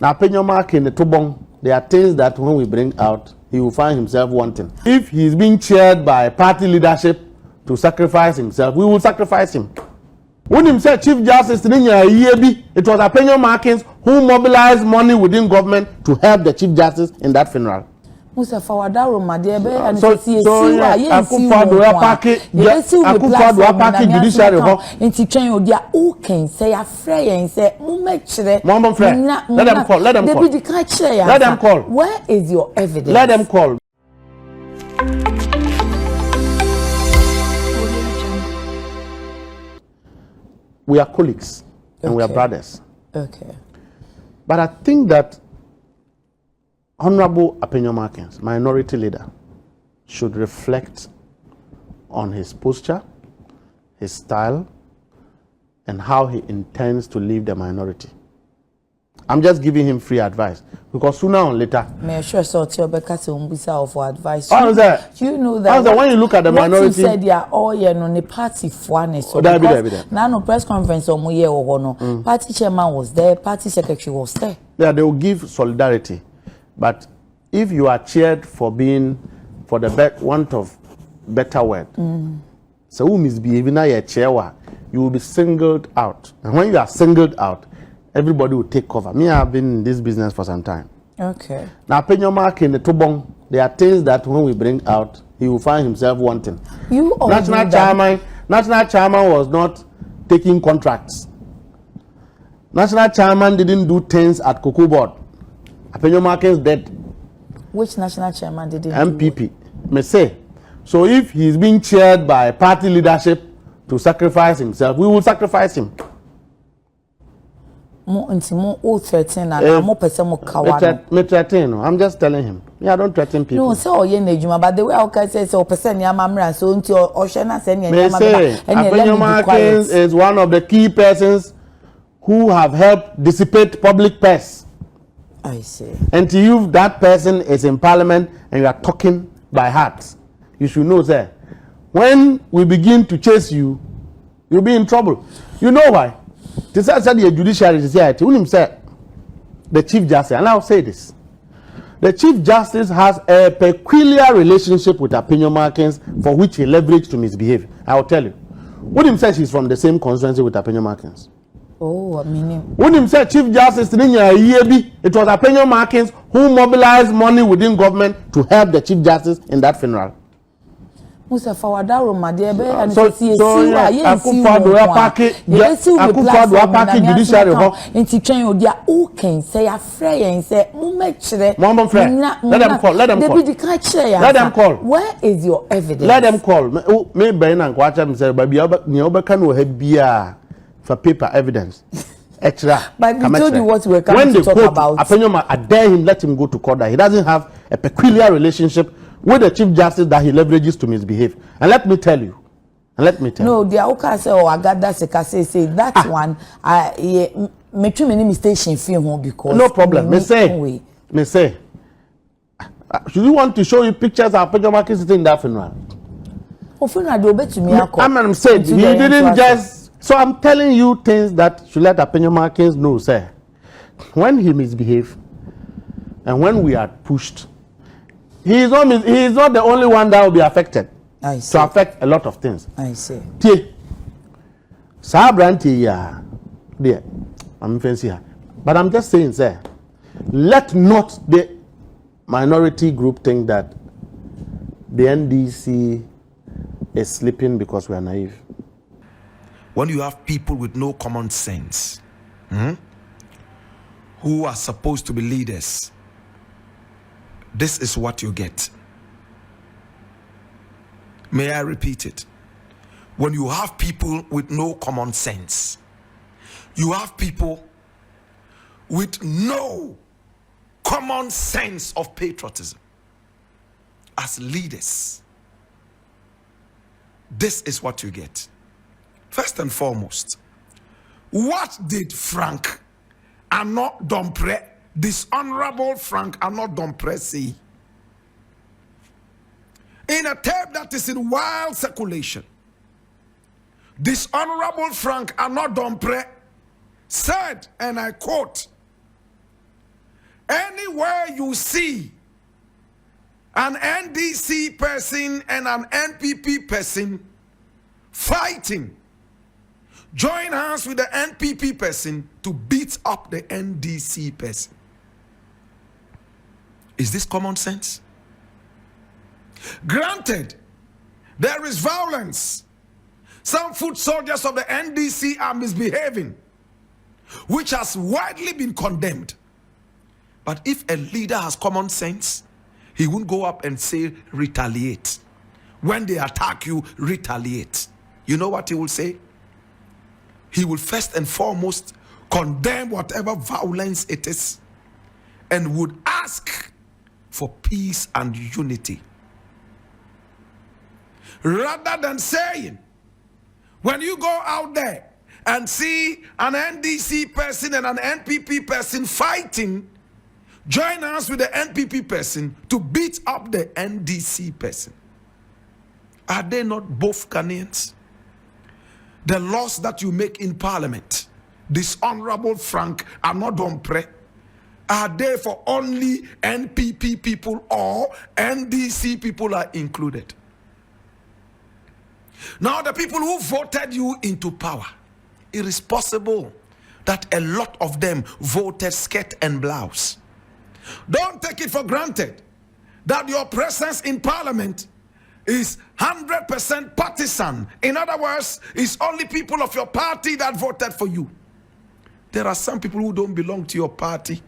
Now, Afenyo Markin, the Tobong, there are things that when we bring out, he will find himself wanting. If he's being cheered by party leadership to sacrifice himself, we will sacrifice him. When he said Chief Justice, it was Afenyo Markin who mobilized money within government to help the Chief Justice in that funeral. Mustapha wadaro madebe and so judiciary nti twen odia o ken say afre yen say mumechire let them call let them call. Where is your evidence? Let them call. We are colleagues and we are brothers. Okay. But I think that Honorable Afenyo Markin, minority leader, should reflect on his posture, his style, and how he intends to leave the minority. I'm just giving him free advice because sooner or later. May I sure sort your for advice? How is that? You know that when you look at the minority, you said they are all on the party for so now no press conference or no party chairman was there, party secretary was there. Yeah, they will give solidarity. But if you are cheered for being, for the want of better word, so who misbehaving now your chair, you will be singled out. And when you are singled out, everybody will take cover. Me, I've been in this business for some time. Okay. Now, Afenyo Markin, the Tobong, there are things that when we bring out, he will find himself wanting. National chairman was not taking contracts. National chairman didn't do things at Cocoa Board. Afenyo Markin is dead. Which national chairman did it? MPP. May say. So if he's being cheered by party leadership to sacrifice himself, we will sacrifice him. I'm just telling him. Yeah, I don't threaten people. No, so but the way I say so person so until Oshana send Afenyo Markin is one of the key persons who have helped dissipate public purse. I see. And to you, that person is in parliament and you are talking by heart. You should know, sir, when we begin to chase you, you'll be in trouble. You know why? This is the judiciary society. The Chief Justice, and I'll say this. The Chief Justice has a peculiar relationship with Afenyo Markin for which he leveraged to misbehave. I will tell you. When says he's from the same constituency with Afenyo Markin. Oh, I mean, when he said Chief Justice, it was Afenyo Markin who mobilized money within government to help the Chief Justice in that funeral. Mustapha wadaro madebe and judiciary nti twen odia o ken say afre yen say mumechire let them call. Where is your evidence? Let them call. Me ben and kwacha me say baby ne obeka no ha bia for paper evidence extra. But we told you what we're coming to talk about. Afenyo, I dare him, let him go to court. That he doesn't have a peculiar relationship with the Chief Justice that he leverages to misbehave. And let me tell you. No, the Aoka say or Agada say that one me too many mistakes in film because no problem. Me say. Should you want to show you pictures of Afenyo Markin sitting in that funeral? I'm saying he didn't just. So I'm telling you things that should let Afenyo Markin know, sir. When he misbehaves and when we are pushed, he is not the only one that will be affected. I see. To affect a lot of things. I see. There, I'm fancy her. But I'm just saying, sir, let not the minority group think that the NDC is sleeping because we are naive. When you have people with no common sense, who are supposed to be leaders, this is what you get. May I repeat it? When you have people with no common sense, you have people with no common sense of patriotism as leaders. This is what you get. First and foremost, what did Ano Dompreh, dishonorable Ano Dompreh, say? In a tape that is in wild circulation, dishonorable Ano Dompreh said, and I quote, anywhere you see an NDC person and an NPP person fighting, join hands with the NPP person to beat up the NDC person. Is this common sense? Granted, there is violence. Some foot soldiers of the NDC are misbehaving, which has widely been condemned. But if a leader has common sense, he won't go up and say, retaliate. When they attack you, retaliate. You know what he will say? He will first and foremost condemn whatever violence it is and would ask for peace and unity. Rather than saying, when you go out there and see an NDC person and an NPP person fighting, join us with the NPP person to beat up the NDC person. Are they not both Ghanaians? The laws that you make in Parliament, this Honorable Frank Ano Dompreh, are they for only NPP people or NDC people are included? Now, the people who voted you into power, it is possible that a lot of them voted skirt and blouse. Don't take it for granted that your presence in Parliament is 100% partisan. In other words, it's only people of your party that voted for you. There are some people who don't belong to your party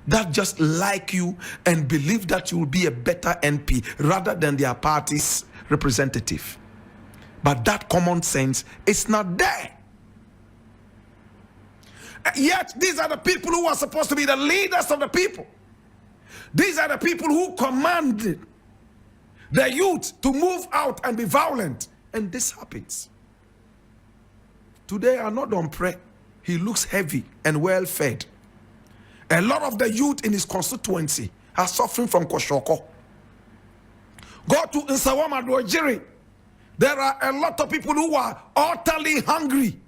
that just like you and believe that you will be a better MP rather than their party's representative. But that common sense is not there. Yet, these are the people who are supposed to be the leaders of the people. These are the people who commanded the youth to move out and be violent. And this happens. Today, Ano Dompreh, he looks heavy and well-fed. A lot of the youth in his constituency are suffering from Koshoko. Go to Nsawam Adwajiri. There are a lot of people who are utterly hungry.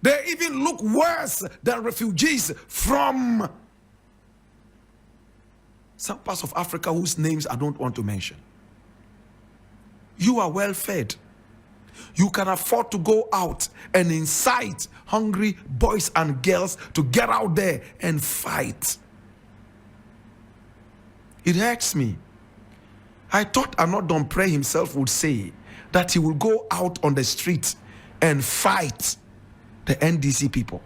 They even look worse than refugees from some parts of Africa whose names I don't want to mention. You are well fed. You can afford to go out and incite hungry boys and girls to get out there and fight. It hurts me. I thought Ano Dompreh himself would say that he will go out on the street and fight the NDC people.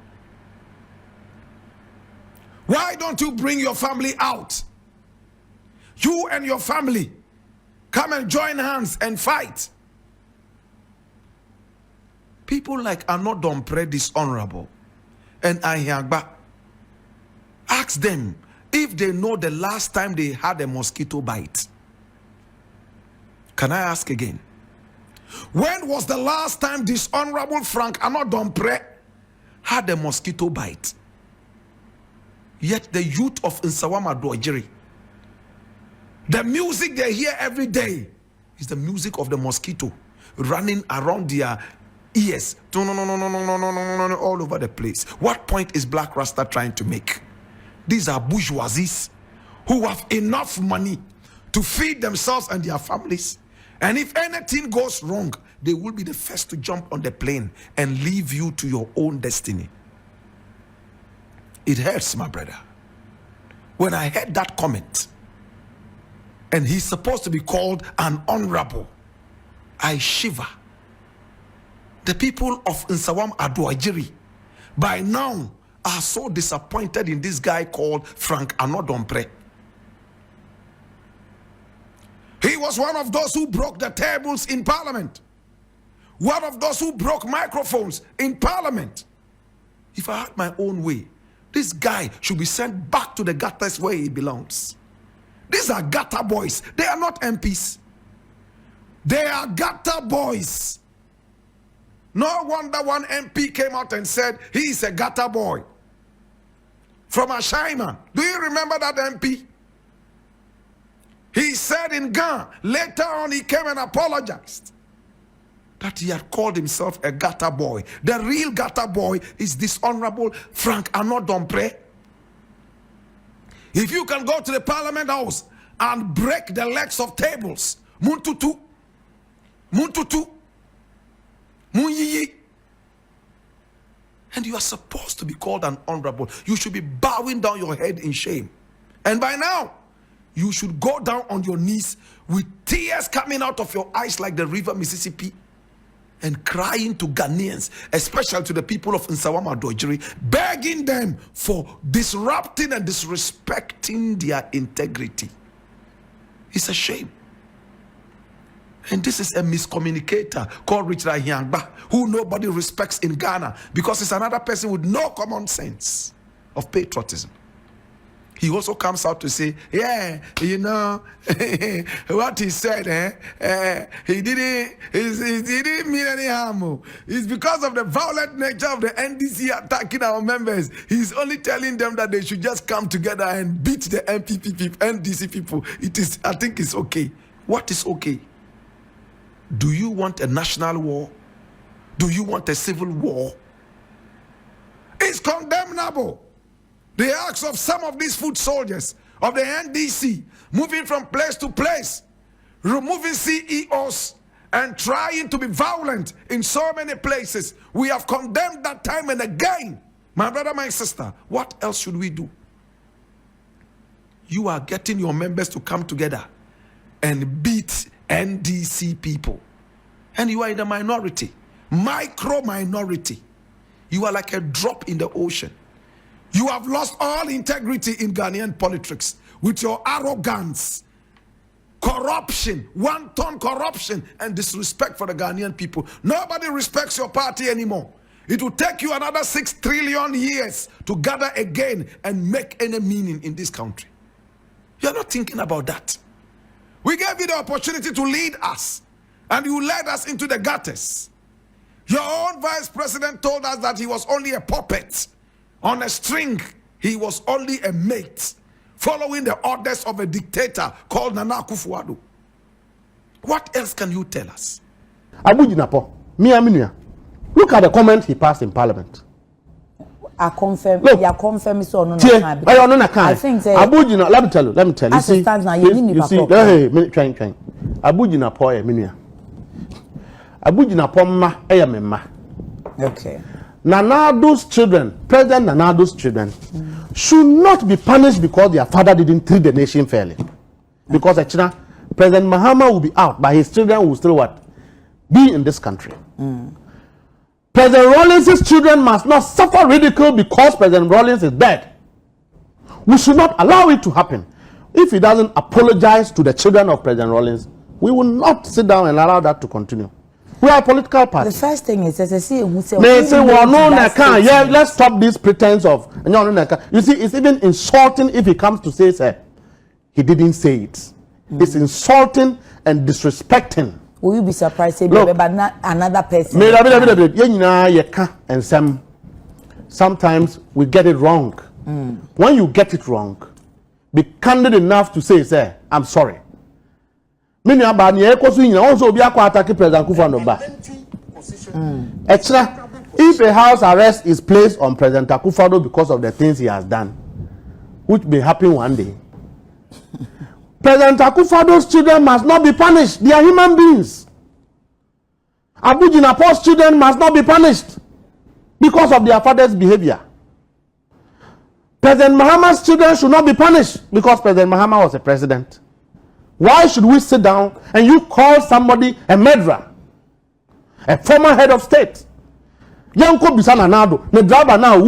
Why don't you bring your family out? You and your family come and join hands and fight. People like Ano Dompreh, dishonorable, and Ahiagba, ask them if they know the last time they had a mosquito bite. Can I ask again? When was the last time this Honorable Frank Ano Dompreh had a mosquito bite? Yet the youth of Nsawam Adwajiri, the music they hear every day is the music of the mosquito running around their ears, all over the place. What point is Blakk Rasta trying to make? These are bourgeoisies who have enough money to feed themselves and their families. And if anything goes wrong, they will be the first to jump on the plane and leave you to your own destiny. It hurts, my brother. When I heard that comment, and he's supposed to be called an honorable, I shiver. The people of Nsawam Adwajiri by now are so disappointed in this guy called Frank Ano Dompreh. He was one of those who broke the tables in Parliament. One of those who broke microphones in Parliament. If I had my own way, this guy should be sent back to the gutters where he belongs. These are gutter boys. They are not MPs. They are gutter boys. No wonder one MP came out and said he is a gutter boy. From Ashaiman. Do you remember that MP? He said in Ghana, later on he came and apologized that he had called himself a gutter boy. The real gutter boy is this Honorable Frank Ano Dompreh. If you can go to the Parliament House and break the legs of tables, Muntutu, Munyiyi, and you are supposed to be called an honorable. You should be bowing down your head in shame. And by now, you should go down on your knees with tears coming out of your eyes like the river Mississippi and crying to Ghanaians, especially to the people of Nsawama Dojiri, begging them for disrupting and disrespecting their integrity. It's a shame. And this is a miscommunicator called Richard Hyangba, who nobody respects in Ghana because he's another person with no common sense of patriotism. He also comes out to say, yeah, you know, what he said, he didn't mean any harm. It's because of the violent nature of the NDC attacking our members. He's only telling them that they should just come together and beat the NDC people. I think it's okay. What is okay? Do you want a national war? Do you want a civil war? It's condemnable. The acts of some of these foot soldiers of the NDC moving from place to place, removing CEOs and trying to be violent in so many places. We have condemned that time and again. My brother, my sister, what else should we do? You are getting your members to come together and beat NDC people. And you are in the minority, micro minority. You are like a drop in the ocean. You have lost all integrity in Ghanaian politics with your arrogance, corruption, wanton corruption, and disrespect for the Ghanaian people. Nobody respects your party anymore. It will take you another 6 trillion years to gather again and make any meaning in this country. You're not thinking about that. We gave you the opportunity to lead us, and you led us into the gutters. Your own vice president told us that he was only a puppet on a string. He was only a mate following the orders of a dictator called Nana Akufo-Addo. What else can you tell us? Abujinapo, look at the comment he passed in Parliament. I confirm. Look, you confirm so no. I think Abujina. Let me tell you. You see, Abujinapo, Abujinapo ma eyamema. Okay. Nanado's children, President Nanado's children, should not be punished because their father didn't treat the nation fairly. Because actually, President Mahama will be out, but his children will still what? Be in this country. President Rawlings' children must not suffer ridicule because President Rawlings is dead. We should not allow it to happen. If he doesn't apologize to the children of President Rawlings, we will not sit down and allow that to continue. We are a political party. The first thing is, as I say, let's stop this pretense of. You see, it's even insulting if he comes to say, sir, he didn't say it. It's insulting and disrespecting. Will you be surprised? Look, but not another person. And sometimes we get it wrong. When you get it wrong, be candid enough to say, sir, I'm sorry. Also be attack President Akufo-Addo. If a house arrest is placed on President Akufo-Addo because of the things he has done, which may happen one day, President Akufo-Addo's children must not be punished. They are human beings. Abujinapo's children must not be punished because of their father's behavior. President Mahama's children should not be punished because President Mahama was a president. Why should we sit down and you call somebody a murderer, a former head of state? Yanko Bisana Nado, the driver now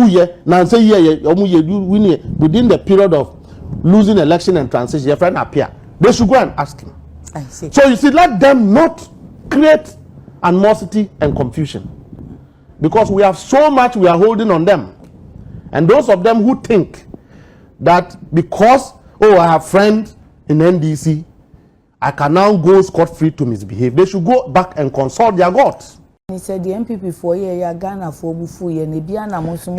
now say within the period of losing election and transition, your friend appear. They should go and ask him. I see. So you see, let them not create animosity and confusion, because we have so much we are holding on them, and those of them who think that because I have friends in NDC, I can now go scot-free to misbehave. They should go back and consult their gods. He said the MPP for year Ghana for bufu ye nebiana monsumu.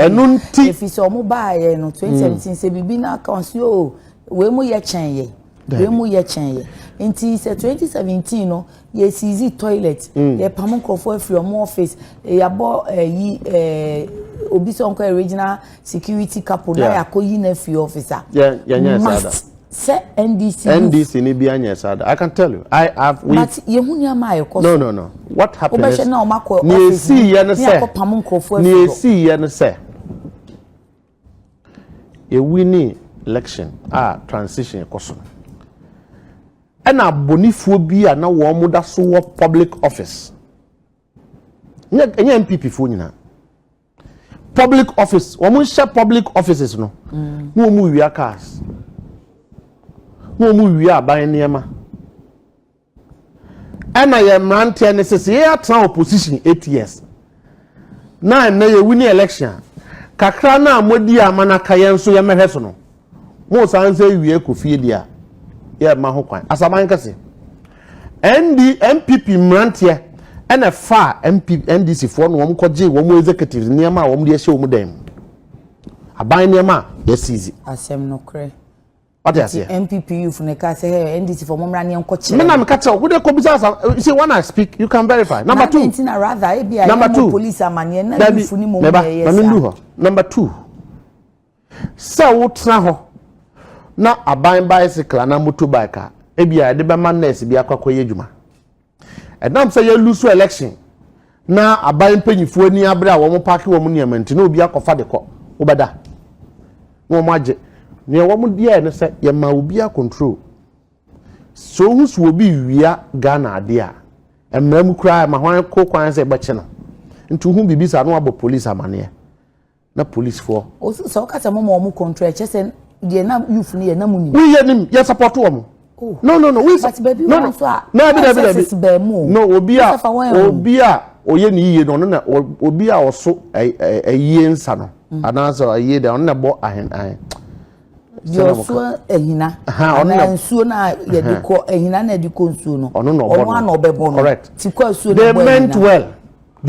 If it's mobile no 2017 say bibi na accounts yo we mu ye chen ye. We mu ye chen ye. Inti say 2017 no ye easy toilet. Ye pamon crofo free your office. Ye abo obi so onko regional security couple na yakoyi na fi officer yes say NDC ni bi anya sada. I can tell you but yehunya ma ayekoso no what happened is na omako office ni see ye no say a winning election transition koso ena bonifuo bi a na wo mo da so public office nya MPP fo nyina public office wo mo share public offices no no mo wia cars no mo wia aban niema ena ye mrante ne sese ye atra opposition 8 years na ye winning election kakra na amodi amana kayen so ye mehwe so no mo san say wie kofie dia ye ma ho kwan asaman kase MPP mrante ena fa NDC for no wom koje wom executives niema wom de hye wom dem aban niema yes easy asem no kre what you say MPP youth ne ka say NDC for momra ne enkoche me na me ka tell we dey ko bisa see when I speak you can verify number 2 number 2 police amane na youth ni mo yes number 2 so wo tra ho na aban bicycle na motorbike e bia de be man nurse bia kwakoye adwuma edam say you lose election na aban panyifo ni abre a wo mo park wo mo niamanti na obi akofa de ko wo beda wo mo age ne wo mo dia ne say ye ma obi a control so hu so obi wia Ghana ade a emram kura ma hwan ko kwan say beche no ntu hu bibisa no abo police amane na police for so ka say mo control chese ye na youth ni ye na muni we ye nim ye support wo mo no we but baby no obi a oye ni yiye no na obi a oso ayiye nsa no anasa ayiye da on na bo ahen yo so ehina na nsuo na ye de ko ehina na de ko nsuo no ono no obebo no correct ti ko nsuo they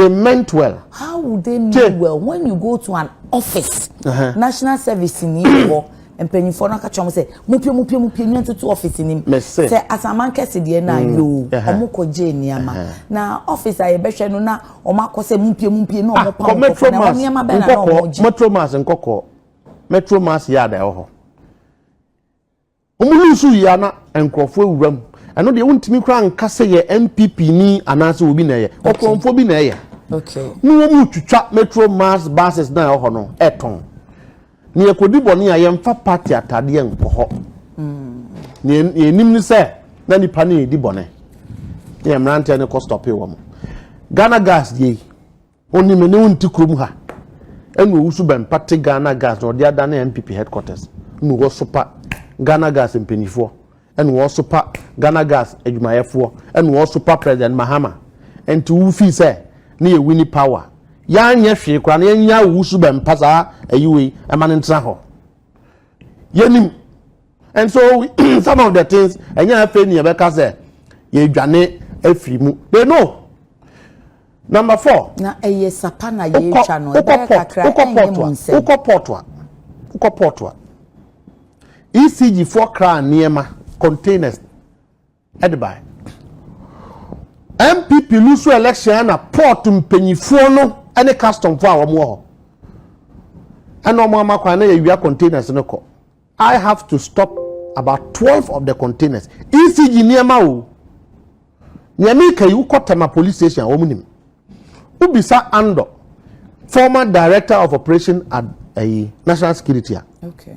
meant well how would they mean well when you go to an office national service ni wo empenifo na ka chom say mupie ntutu office ni say asaman kese de na yo omko je niama na office aye behwe no na omakose mupie no omopa na niama be na omoje metro mass yard eho omulusu ya na enkrofo ewuram eno de wontimi kra nka se ye MPP ni anase obi na ye okrofo bi na ye okay no mu twitwa metro mass buses na eho no eton ni ekodi boni a yemfa party atade enko ho ni enim ni se na nipa na edi bone ye mrante ne ko stop e wo mo Ghana gas ye oni me ne wonti krom ha enu owusu ben party Ghana gas no de ada na MPP headquarters nu wo sopa Ghana gas mpenifo enu wo sopa Ghana gas adwumayefo enu wo sopa President Mahama enti wu fi se na ye wini power ya nya hwe kwa na nya wusu be mpasa ayiwe emane ntra ho yenim and so some of the things enya afeni be ka say ye dwane afiri mu they know number 4 na eye sapa na ye twa no e kakra ukopotwa ECG for kra niema containers edby MPP lose election na port mpanyifo no any custom for our mo and no mama kwa na yewia containers no ko I have to stop about 12 of the containers ECG niema o niema kai ukotama police station wo munim ubisa Ando former director of operation at national security okay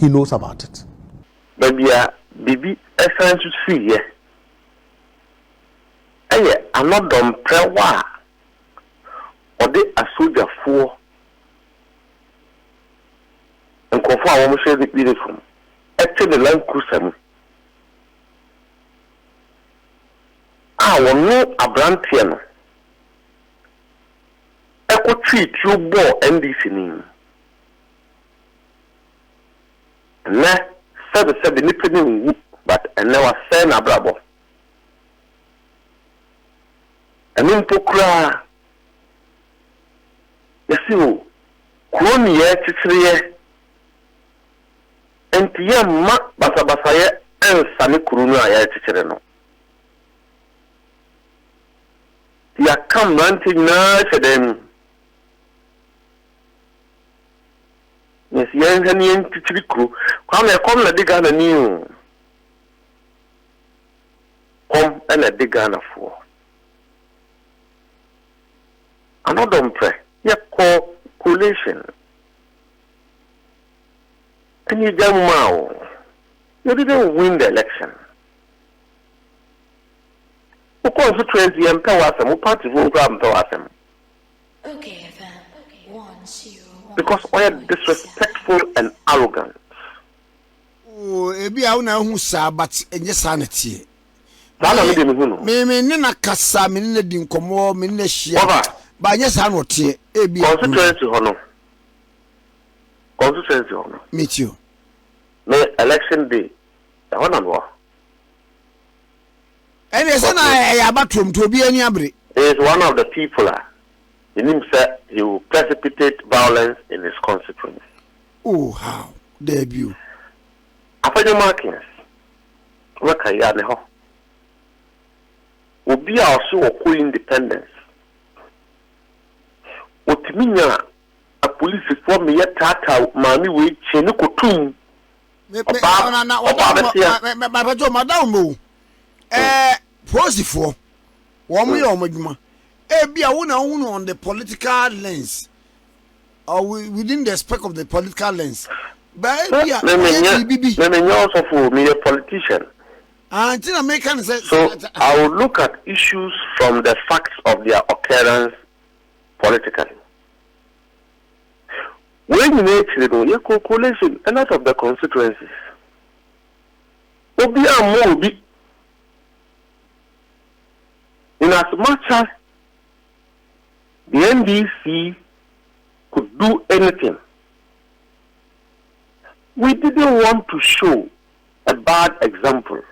he knows about it babia bibi essence free here aye Ano Dompreh wa ode asojafo nkofo a wo mo share the uniform ete the land cruiser mu wono abrantie no eko tweet you bo NDC ni na sabe ni pedi but and now say na brabo anim pokra yesiwo kroni ye titire entiye ma basa ye ensane kronu a ye titire no ya kam nanti na sedem Yes, yen yen tichiriku. Come na diga na niu. Come and a diga na for. Ano Dompreh. Yeah, coalition. And you you didn't win the election. Who constituency and power some party will grab power some. Okay, then. 1-0. Because we are disrespectful and arrogant. Oh, ebi a una hu sa but enye sanity. Me na kasa me na di nkomo me na hia. Ba nye sa no tie ebi constituency hono. Meet you. Me election day. The one and what? And it's na bathroom to obi ani abre. He is one of the people. In said he will precipitate violence in his constituency. Oh, how debut. Afenyo Markin. What can you know? Obi also a independence. Otiminya a police for me yet tata mami we chenu kotum. Madam Posifo. Woman Omajuma. Be a winner on the political lens. Or within the spec of the political lens. But let me also for me a politician. Until American says so I will look at issues from the facts of their occurrence politically. When you make your calculation, a lot of the constituencies will be a more in as much as the NDC could do anything. We didn't want to show a bad example.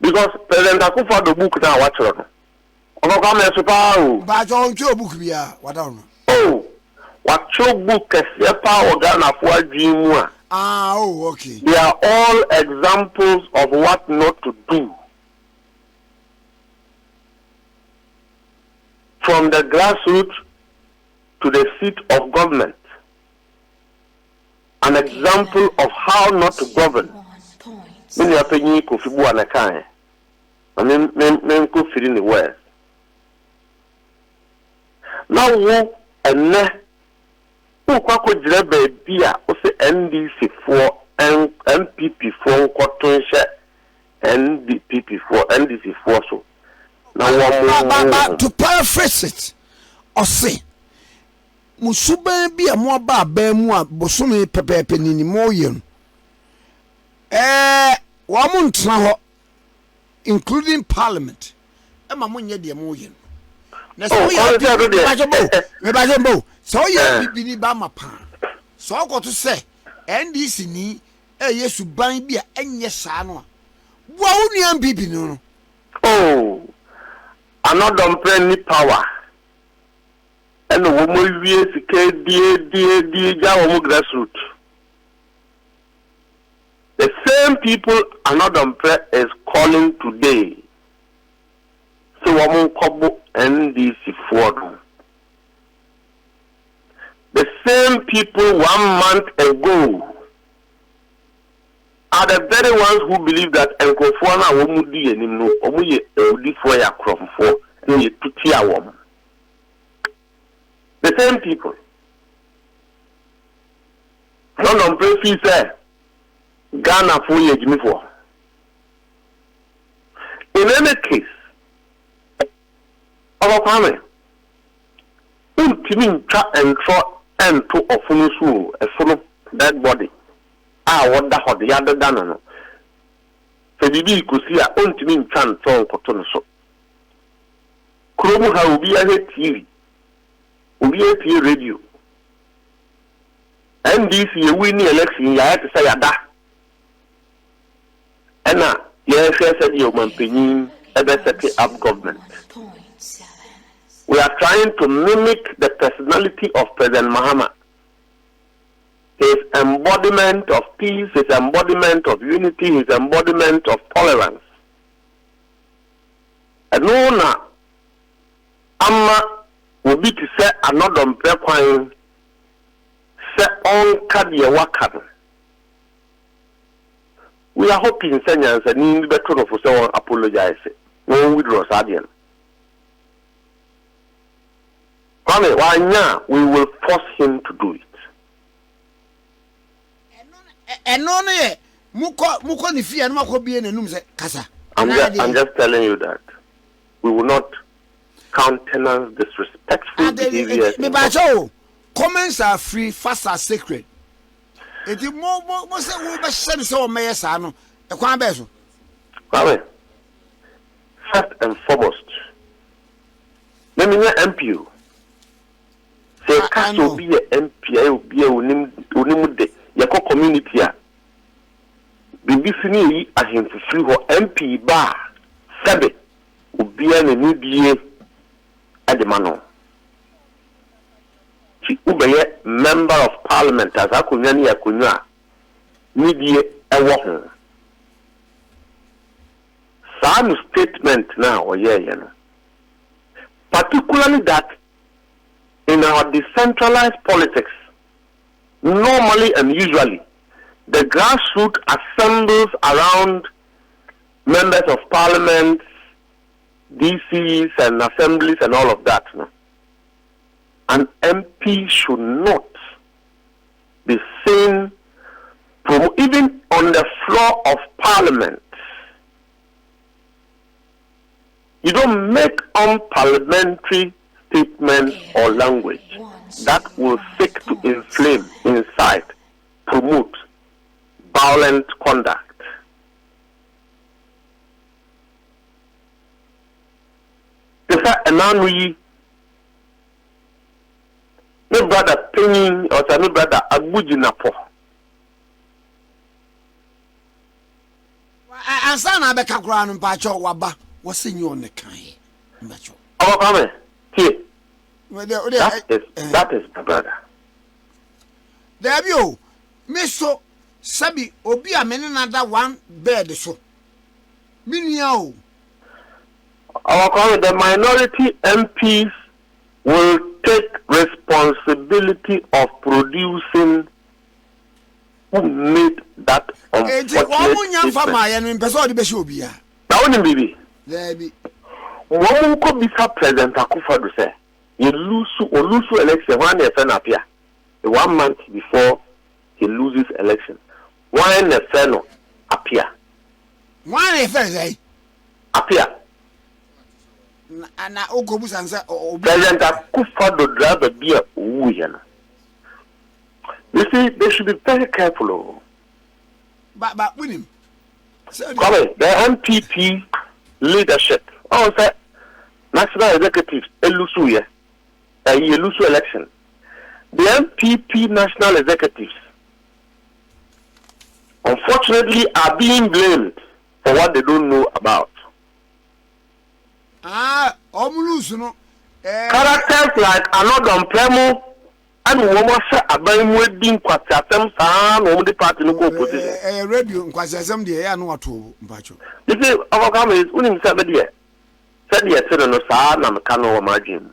Because President Akufo the book now watch on. Oh, what show book Ghana for dream. Oh, okay. They are all examples of what not to do. From the grassroots to the seat of government. An example of how not to govern. When you are paying Kofibu and a kind. And then go fit in the West. Now, who and who could grab a beer or say NDC for and MPP for cotton share NDP for NDC for so. Now, to paraphrase it, or say, Musuba be a more bemua, Bosumi Pepe Penini Moyen. Wamun Traho, including Parliament. Emma Munya de Moyen. So you be Bama Pan. So I got to say, NDC ni, yes, to buy be a yes, Sano. Why would you no? Oh. Ano Dompreh any power. And the woman we grassroots. The same people Ano Dompreh is calling today. So woman kobo NDC for them. The same people 1 month ago are the very ones who believe that Enkofuana Womudi and no Omuye Odi Foya Crom for Tutia Wom. The same people. Ano Dompreh fice Ghana Foya Jimmy for. In any case, our family, Ultimate and throw and to Ofunusu, a full dead body. What the hot the other done. So the could see a ultimate chance on cotton so. Kromu will be a TV, will be a TV radio. NDC a winning election, you have to say a da. And now, yes, said your man Penin, ever setting up government. We are trying to mimic the personality of President Mahama. His embodiment of peace, his embodiment of unity, his embodiment of tolerance. And no, Amma will be to say Ano Dompreh se on kadi waka. We are hoping Senyans and in the better of us apologize. No withdraw Sadian. Why now we will force him to do it. And no, Muko ni fi and Mako be in a num Kasa. I'm just telling you that we will not countenance disrespectful behavior. Comments are free, fast are sacred. It is more sense or mayor sano. A quan bezo. First and foremost, let me MPU. Say, Casso be a MPA, be a unimude, Yako community. Bibisini as him to free her MP bar, Sabe, would be a new DA at the Manon. She would be a member of parliament as Akunyani Akunya, media a walking. Some statement now, or yeah, you know. Particularly that in our decentralized politics, normally and usually, the grassroots assembles around members of parliament, DCs and assemblies and all of that. No? An MP should not be seen even on the floor of parliament. You don't make unparliamentary statements or language that will seek to inflame, incite, promote violent conduct. If a man we no brother Penny or no brother Abujinapo. And son, I beg a grand and Pacho Waba was in you on the kind. Oh, come here. That is my brother. There you, Miss so. Sabi obi a men another one bed so. Minyao. The minority MPs will take responsibility of producing who made that unfortunate statement. Now, baby. There be. One could be President Akufo-Addo say, you lose election when they turn up here. 1 month before he loses election. When the fellow appear. Why if I appear. And Okobus answer President Akufo-Addo drive a beer. You see, they should be very careful. But with him. The MPP leadership. Oh, say national executives elusu election. The MPP national executives unfortunately are being blamed for what they don't know about. Characters like Ano Dompreh and woman say about wedding kwatasem sa no the party no go opposition. Radio kwatasem dey ya no ato mpacho. You see, our government is unim say be there. Said yes no sa na me ka no margin.